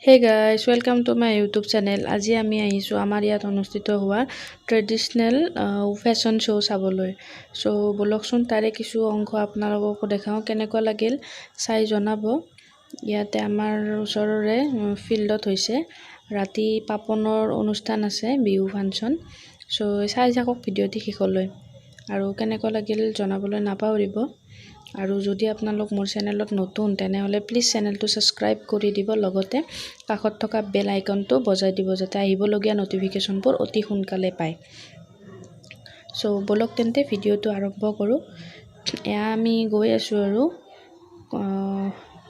Hey guys, welcome to my YouTube channel. আজি আমি আহিছো আমাৰ ইয়াত অনুষ্ঠিত হোৱা ট্ৰেডিশনেল ফ্যাশন শ্ব' চাবলৈ। সো বলকচোন তাৰে কিছু অংশ আপোনালোকক দেখাও কেনেকুৱা লাগিল চাই জনাব। ইয়াতে আমাৰ ওচৰৰে ফিল্ডত হৈছে ৰাতি পাপনৰ অনুষ্ঠান আছে বিহু ফাংচন। সো চাই থাকক ভিডিঅ'টি শেষলৈ আৰু কেনেকুৱা লাগিল জনাবলৈ নাপাহৰিব। আৰু যদি আপোনালোক মোৰ চেনেলত নতুন তেনেহলে প্লিজ চেনেলটো সাবস্ক্ৰাইব কৰি দিব লগতে কাষত থকা বেল আইকনটো বজাই দিব যাতে আহিবলগীয়া নটিফিকেশনবোৰ অতি সোনকালে পায়। সো বলক তেন্তে ভিডিঅ'টো আৰম্ভ কৰোঁ। এয়া আমি গৈ আছো আৰু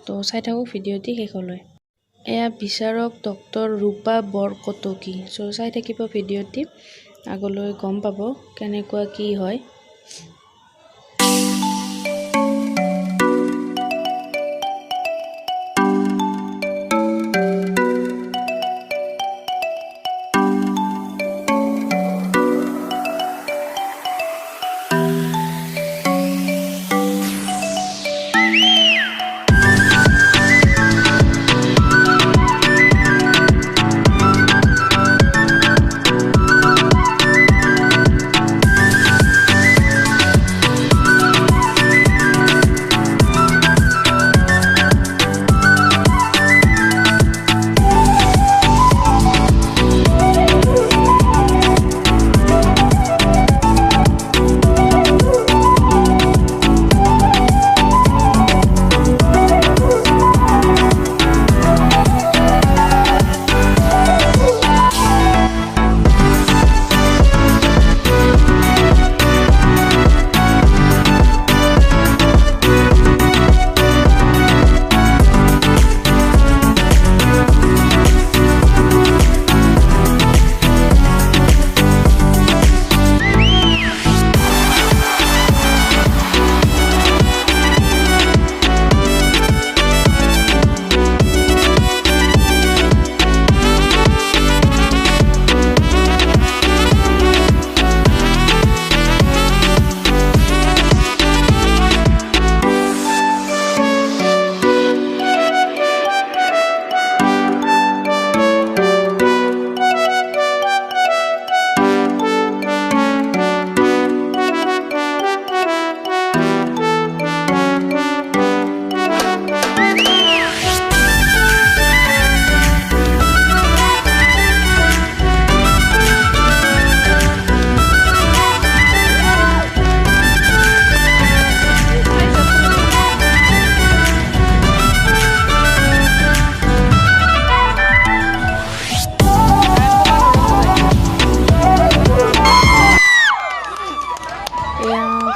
তো চাই থাকক ভিডিঅ'টি শেষলৈ। এয়া বিচাৰক ডক্টৰ ৰূপা বৰকটকি। সো চাই থাকিব ভিডিঅ'টি আগলৈ গম পাব কেনেকুৱা কি হয়।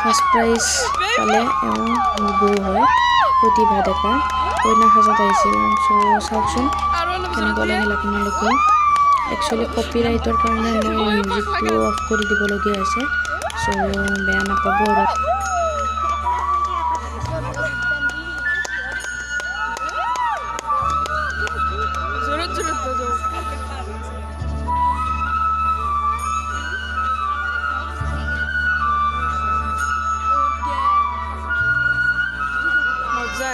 ফাৰ্স্ট প্ৰাইজ পালে গৰু হয় প্ৰতিভা ডেকা কইনা সাজত আহিছিল। সো চাওকচোন কেনেকুৱা লাগিল আপোনালোকে। একচুৱেলি কপিৰাইটৰ কাৰণে মই মিউজিকটো অফ কৰি দিবলগীয়া হৈছে। সো বেয়া নাপাব আৰু।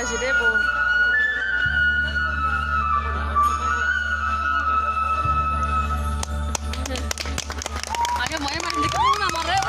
Jadi apa? Agak mau main di kamu nama Reo.